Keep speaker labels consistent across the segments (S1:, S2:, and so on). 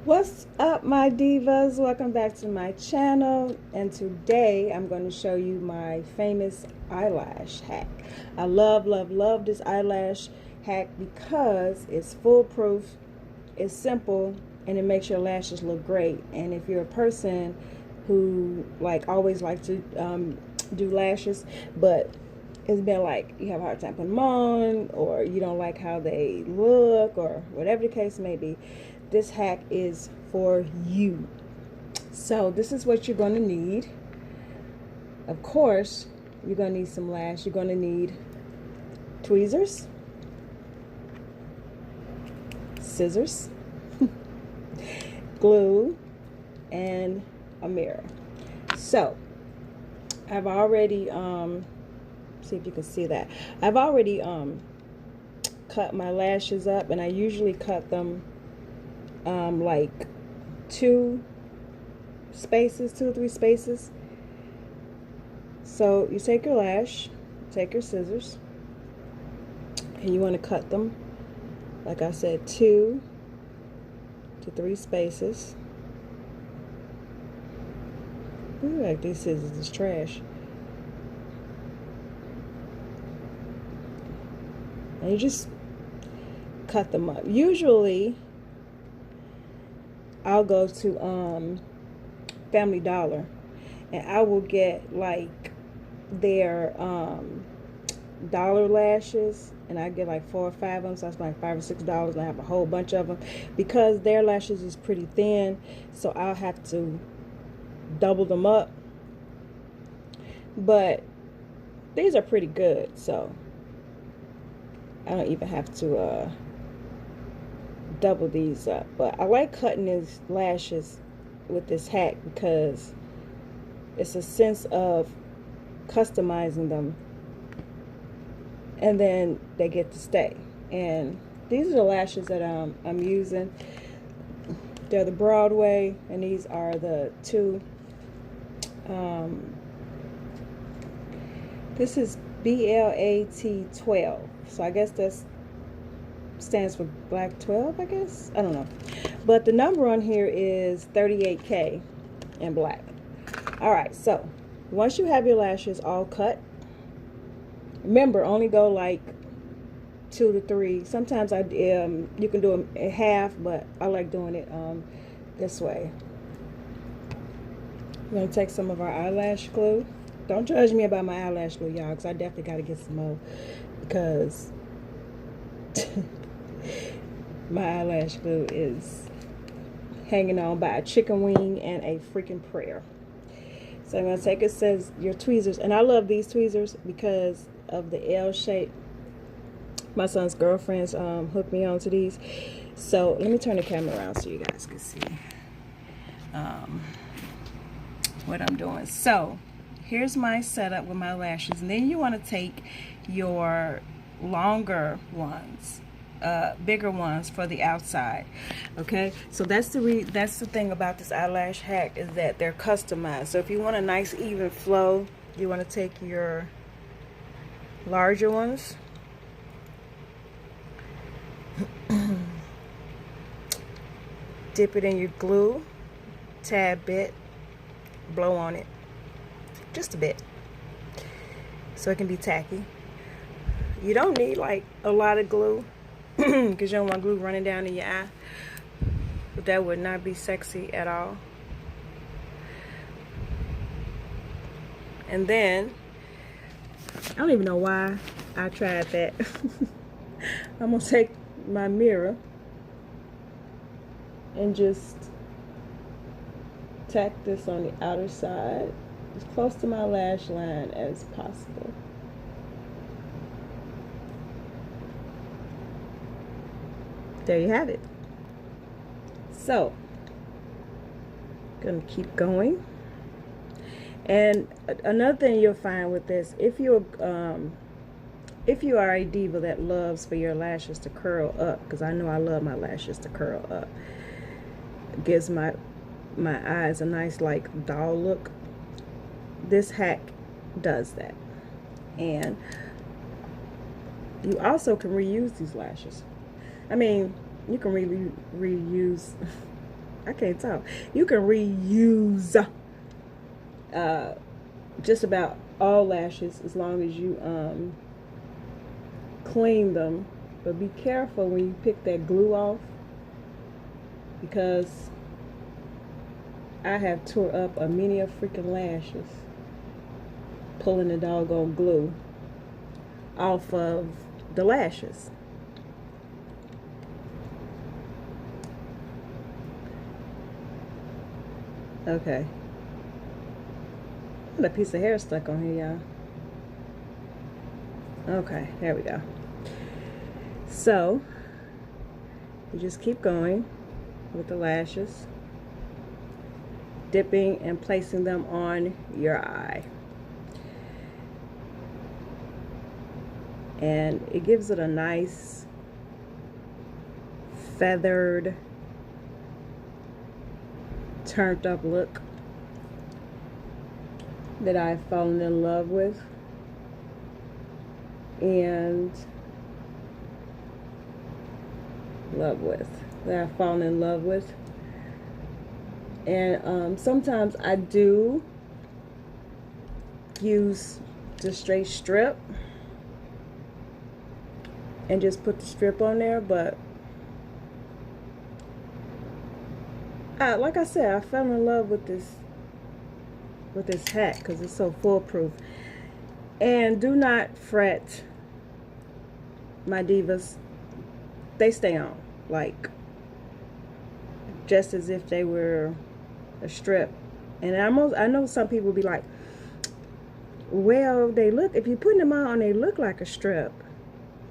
S1: What's up, my divas? Welcome back to my channel, and today I'm going to show you my famous eyelash hack. I love this eyelash hack because it's foolproof, it's simple, and it makes your lashes look great. And if you're a person who always like to do lashes, but it's been like you have a hard time putting them on, or you don't like how they look, or whatever the case may be, this hack is for you. So this is what you're going to need. Of course, you're going to need some lash. You're going to need tweezers, scissors, glue, and a mirror. So I've already see if you can see that. I've already cut my lashes up, and I usually cut them like two or three spaces. So you take your lash, take your scissors, and you want to cut them, like I said, 2 to 3 spaces. Ooh, like these scissors is trash. And you just cut them up. Usually I'll go to Family Dollar, and I will get like their dollar lashes, and I get like 4 or 5 of them, so that's like $5 or $6, and I have a whole bunch of them because their lashes is pretty thin, so I'll have to double them up. But these are pretty good, so I don't even have to double these up. But I like cutting these lashes with this hack because it's a sense of customizing them, and then they get to stay. And these are the lashes that I'm using. They're the Broadway, and these are the two. This is BLAT 12, so I guess that's stands for Black 12, I guess. I don't know. But the number on here is 38K in black. Alright, so once you have your lashes all cut, remember, only go like 2 to 3. Sometimes you can do them in half, but I like doing it this way. We're going to take some of our eyelash glue. Don't judge me about my eyelash glue, y'all, because I definitely got to get some more, because my eyelash glue is hanging on by a chicken wing and a freaking prayer. So I'm going to take, it says your tweezers, and I love these tweezers because of the L shape. My son's girlfriends hooked me onto these. So let me turn the camera around so you guys can see what I'm doing. So here's my setup with my lashes, and then you want to take your longer ones, bigger ones for the outside. Okay, so that's the thing about this eyelash hack, is that they're customized. So if you want a nice even flow, you want to take your larger ones, dip it in your glue, tad bit, blow on it just a bit so it can be tacky. You don't need like a lot of glue because you don't want glue running down in your eye. But that would not be sexy at all. And then, I don't even know why I tried that. I'm going to take my mirror and just tack this on the outer side as close to my lash line as possible. There you have it. So, gonna keep going. And another thing you'll find with this, if you are a diva that loves for your lashes to curl up, because I know I love my lashes to curl up, it gives my eyes a nice like doll look. This hack does that. And you also can reuse these lashes. I mean, you can reuse I can't talk. You can reuse just about all lashes as long as you clean them. But be careful when you pick that glue off, because I have tore up a many of freaking lashes pulling the doggone glue off of the lashes. Okay. Got a piece of hair stuck on here, y'all. Okay, there we go. So, you just keep going with the lashes, dipping and placing them on your eye. And it gives it a nice feathered, turned up look that I've fallen in love with. And and sometimes I do use the straight strip and just put the strip on there, but like I said, I fell in love with this hat because it's so foolproof. And do not fret, my divas, they stay on like just as if they were a strip. And I know some people be like, well, they look, if you're putting them on, they look like a strip,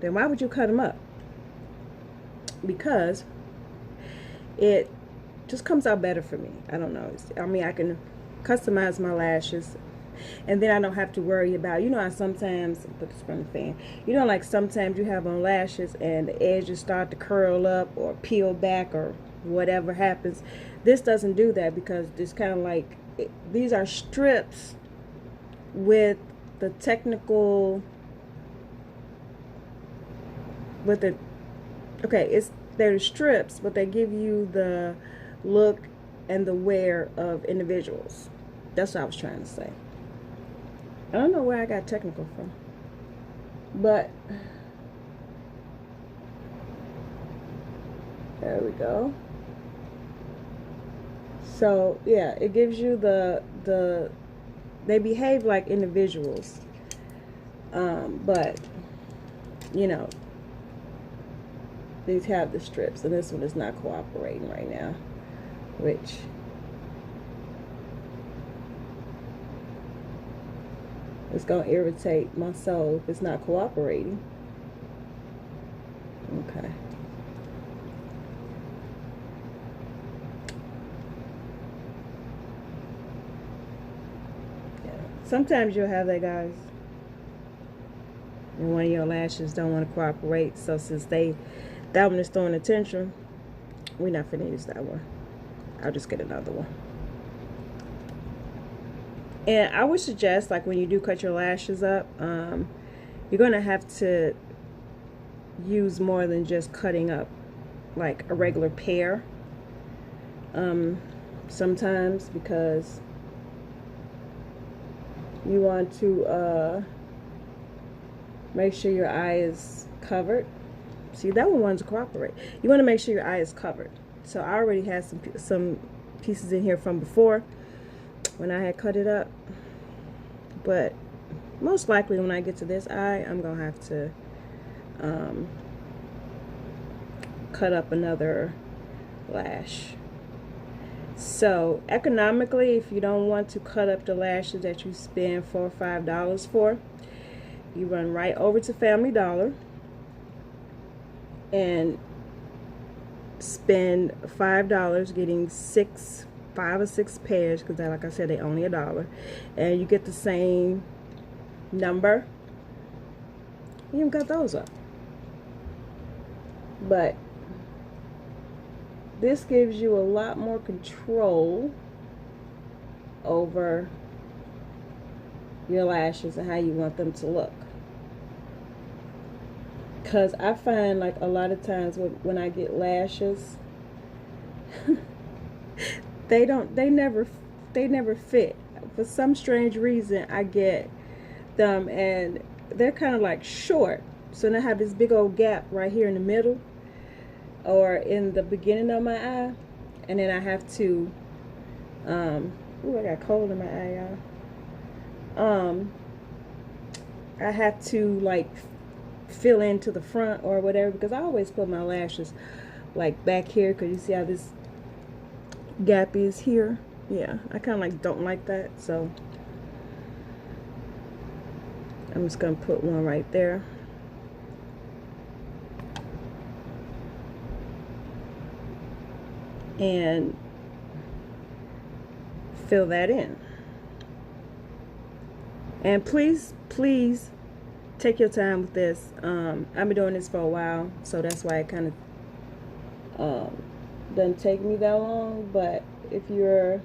S1: then why would you cut them up? Because it just comes out better for me. I don't know. I mean, I can customize my lashes, and then I don't have to worry about, you know, I sometimes put this from the fan, you know, like sometimes you have on lashes and the edges start to curl up or peel back or whatever happens. This doesn't do that, because it's kind of like these are strips with the technical, with the, okay, they're strips, but they give you the look and the wear of individuals. That's what I was trying to say. I don't know where I got technical from, but there we go. So yeah, it gives you they behave like individuals, but you know, these have the strips, and this one is not cooperating right now, which it's gonna irritate my soul if it's not cooperating. Okay. Yeah. Sometimes you'll have that, guys, and one of your lashes don't want to cooperate. So since that one is throwing attention, we're not finna use that one. I'll just get another one. And I would suggest, like, when you do cut your lashes up, you're gonna have to use more than just cutting up like a regular pair sometimes, because you want to make sure your eye is covered. See, that one wants to cooperate. You want to make sure your eye is covered. So I already had some pieces in here from before when I had cut it up, but most likely when I get to this eye, I'm gonna have to cut up another lash. So economically, if you don't want to cut up the lashes that you spend $4 or $5 for, you run right over to Family Dollar and spend $5 getting 5 or 6 pairs, because like I said, they only $1, and you get the same number. You can cut those up. But this gives you a lot more control over your lashes and how you want them to look. Because I find, like, a lot of times when I get lashes they never fit. For some strange reason, I get them and they're kind of like short. So now I have this big old gap right here in the middle or in the beginning of my eye, and then I have to ooh, I got cold in my eye, y'all. I have to like fill into the front or whatever, because I always put my lashes like back here, because you see how this gap is here. Yeah, I kind of like don't like that, so I'm just gonna put one right there. And fill that in. And please take your time with this. I've been doing this for a while, so that's why it kind of doesn't take me that long. But if you're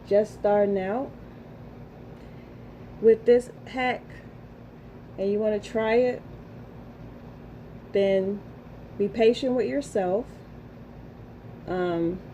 S1: just starting out with this hack and you want to try it, then be patient with yourself.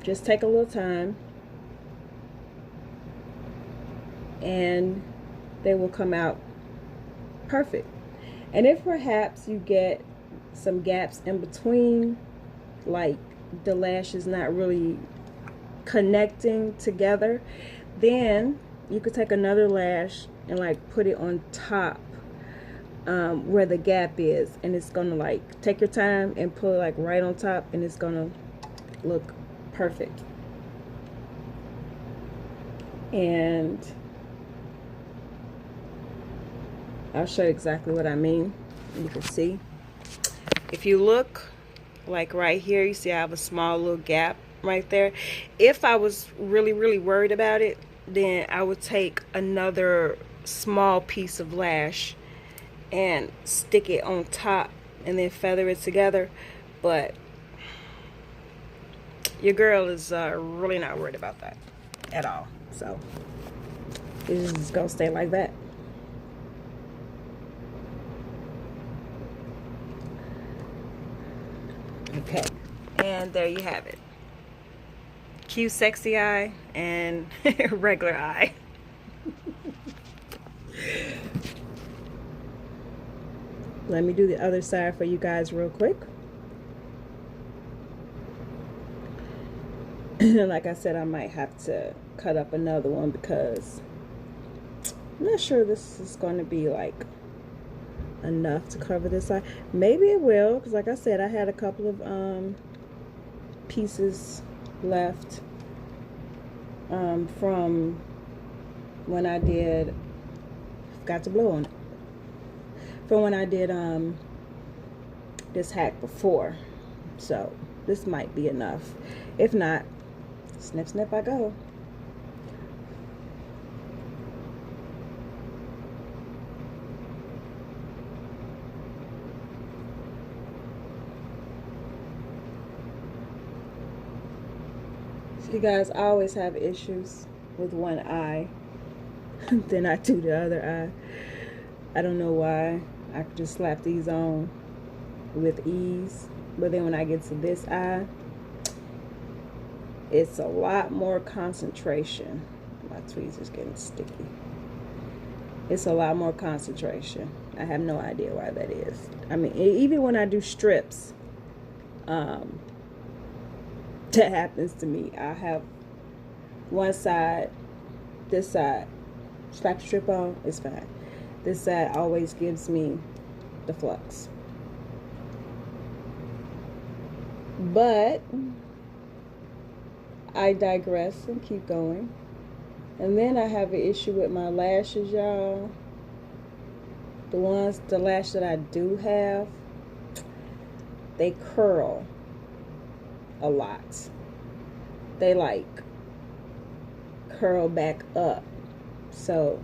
S1: Just take a little time and they will come out perfect. And if perhaps you get some gaps in between, like the lash is not really connecting together, then you could take another lash and like put it on top where the gap is, and it's gonna like take your time and put it like right on top, and it's gonna look perfect. And I'll show you exactly what I mean. You can see, if you look like right here, you see I have a small little gap right there. If I was really worried about it, then I would take another small piece of lash and stick it on top and then feather it together. But your girl is really not worried about that at all, so it's just gonna stay like that. Okay, and there you have it. Cute, sexy eye and regular eye. Let me do the other side for you guys real quick. Like I said, I might have to cut up another one because I'm not sure this is going to be like enough to cover this side. Maybe it will, because like I said, I had a couple of pieces left from when I did, forgot to blow on it, from when I did this hack before, so this might be enough. If not, snip snip I go. You guys, I always have issues with one eye. Then I do the other eye. I don't know why. I could just slap these on with ease. But then when I get to this eye, it's a lot more concentration. My tweezer's getting sticky. It's a lot more concentration. I have no idea why that is. I mean, even when I do strips, that happens to me. I have one side, this side, slap the strip on, it's fine. This side always gives me the flux. But I digress and keep going. And then I have an issue with my lashes, y'all. The lash that I do have, they curl a lot. They like curl back up. So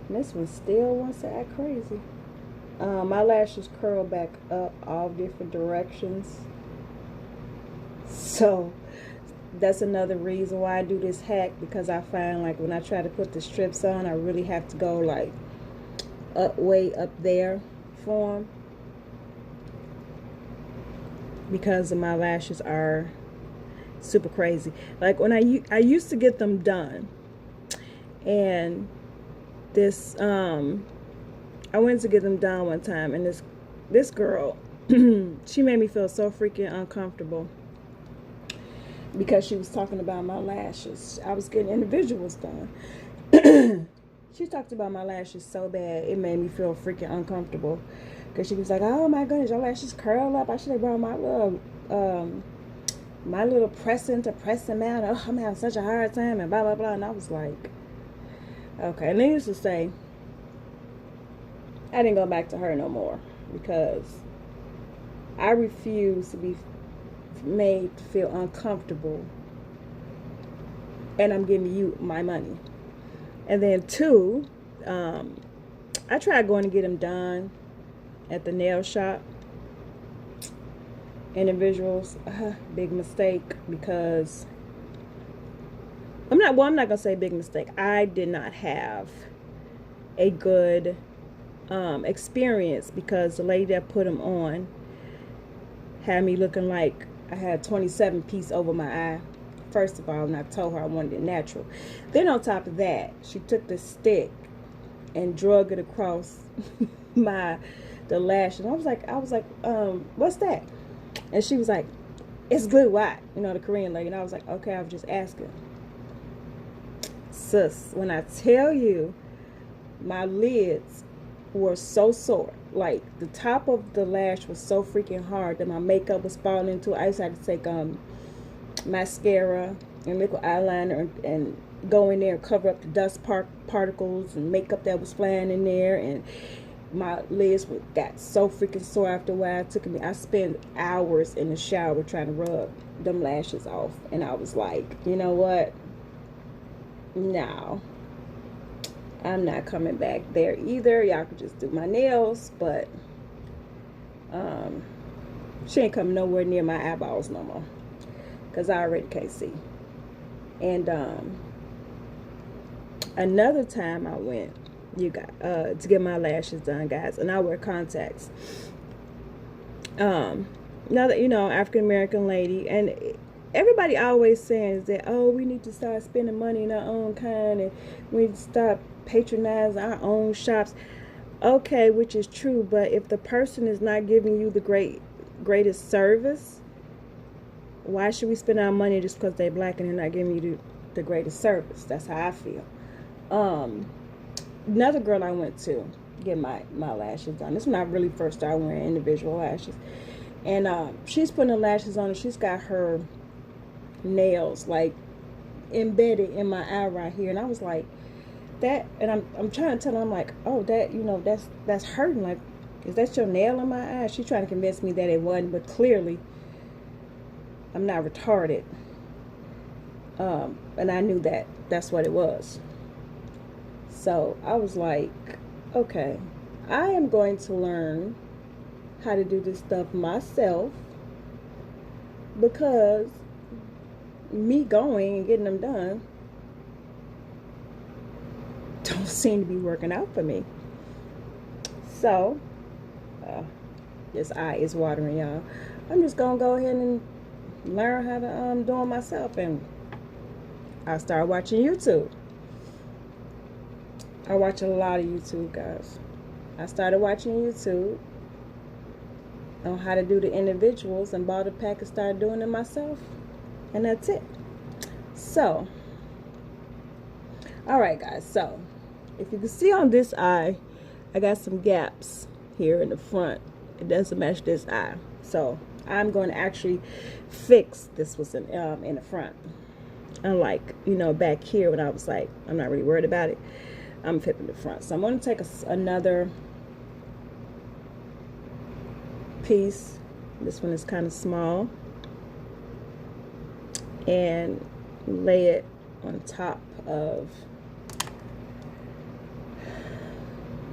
S1: this one still wants to act crazy. My lashes curl back up all different directions. So that's another reason why I do this hack, because I find like when I try to put the strips on, I really have to go like way up there for them, because my lashes are Super crazy. Like when I used to get them done, and this I went to get them done one time, and this girl she made me feel so freaking uncomfortable because she was talking about my lashes. I was getting individuals done. She talked about my lashes so bad it made me feel freaking uncomfortable, because she was like, oh my goodness, your lashes curl up. I should have brought my little pressing to press them out. Oh, I'm having such a hard time, and blah blah blah. And I was like, okay. Needless to say, I didn't go back to her no more, because I refuse to be made to feel uncomfortable, and I'm giving you my money. And then two, I tried going to get them done at the nail shop. Individuals, big mistake, because I'm not gonna say big mistake. I did not have a good experience, because the lady that put them on had me looking like I had 27 piece over my eye. First of all, and I told her I wanted it natural. Then on top of that, she took the stick and drug it across the lash, and I was like, what's that? And she was like, it's glue. Why? You know, the Korean lady. And I was like, okay, I was just asking. Sis, when I tell you, my lids were so sore. Like, the top of the lash was so freaking hard that my makeup was falling into it. I used to have to take mascara and liquid eyeliner and go in there and cover up the dust particles and makeup that was flying in there. And my lids got so freaking sore after a while. I spent hours in the shower trying to rub them lashes off. And I was like, you know what? No. I'm not coming back there either. Y'all could just do my nails, but she ain't coming nowhere near my eyeballs no more, because I already can't see. And another time I went, to get my lashes done, guys, and I wear contacts. Now that, you know, African American lady, and everybody always says that, oh, we need to start spending money in our own kind, and we need to stop patronizing our own shops. Okay, which is true, but if the person is not giving you the greatest service, why should we spend our money just because they're black and they're not giving you the greatest service? That's how I feel. Another girl I went to get my lashes done. This is when I really first started wearing individual lashes. And she's putting the lashes on, and she's got her nails like embedded in my eye right here. And I was like, that, and I'm trying to tell her, I'm like, oh, that, you know, that's hurting. Like, is that your nail in my eye? She's trying to convince me that it wasn't, but clearly I'm not retarded. And I knew that that's what it was. So I was like, okay, I am going to learn how to do this stuff myself, because me going and getting them done don't seem to be working out for me. So this eye is watering, y'all. I'm just gonna go ahead and learn how to do it myself. And I started watching YouTube. I watch a lot of YouTube, guys. I started watching YouTube on how to do the individuals, and bought a pack and started doing it myself, and that's it. So, alright guys, so if you can see on this eye, I got some gaps here in the front. It doesn't match this eye, so I'm going to actually fix this was in the front. Unlike, you know, back here when I was like, I'm not really worried about it, I'm flipping the front. So I'm going to take another piece. This one is kind of small, and lay it on top of,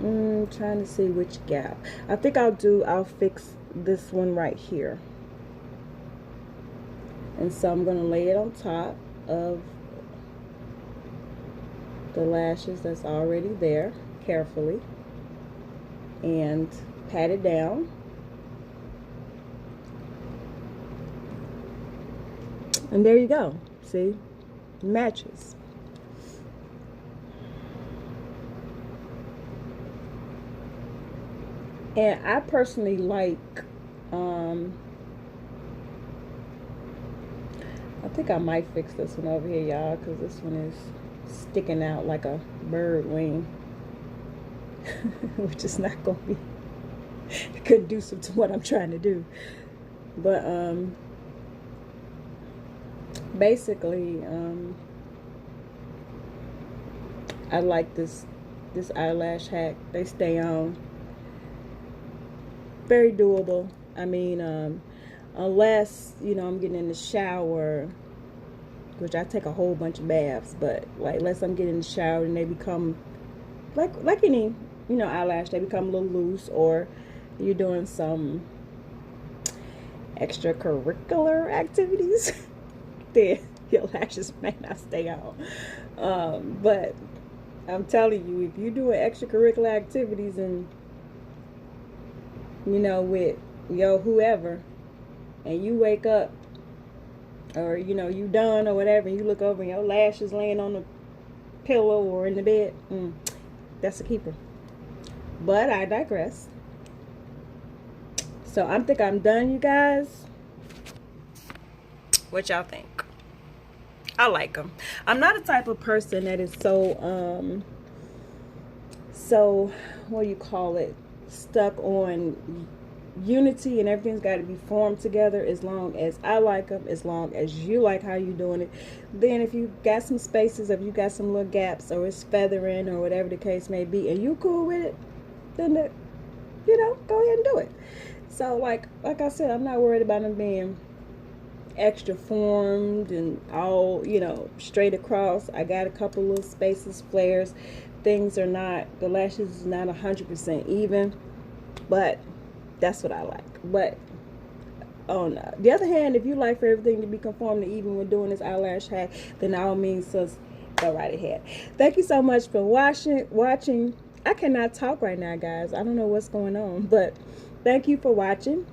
S1: trying to see which gap. I think I'll fix this one right here. And so I'm going to lay it on top of the lashes that's already there carefully, and pat it down. And there you go. See? Matches. And I personally like, I think I might fix this one over here, y'all, because this one is sticking out like a bird wing. Which is not going to be conducive to what I'm trying to do. But, basically, I like this eyelash hack. They stay on. Very doable. I mean, unless, you know, I'm getting in the shower, which I take a whole bunch of baths, but like, unless I'm getting in the shower and they become like any, you know, eyelash, they become a little loose, or you're doing some extracurricular activities, then your lashes may not stay on. But I'm telling you, if you're doing extracurricular activities and, you know, with whoever, and you wake up, or, you know, you done or whatever, and you look over and your lashes laying on the pillow or in the bed, that's a keeper. But I digress. So I think I'm done, you guys. What y'all think? I like them. I'm not a type of person that is so what do you call it, stuck on unity and everything's got to be formed together. As long as I like them, as long as you like how you doing it, then if you got some spaces, if you got some little gaps, or it's feathering, or whatever the case may be, and you cool with it, then you know, go ahead and do it. So like I said, I'm not worried about them being extra formed and all, you know, straight across. I got a couple little spaces, flares. Things are not, the lashes is not 100% even, but that's what I like. But on the other hand, if you like for everything to be conformed to even when doing this eyelash hack, then all means, sis, go right ahead. Thank you so much for watching. I cannot talk right now, guys. I don't know what's going on, but thank you for watching.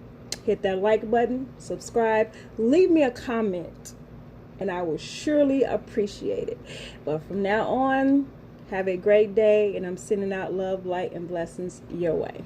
S1: Hit that like button, subscribe, leave me a comment, and I will surely appreciate it. But from now on, have a great day, and I'm sending out love, light, and blessings your way.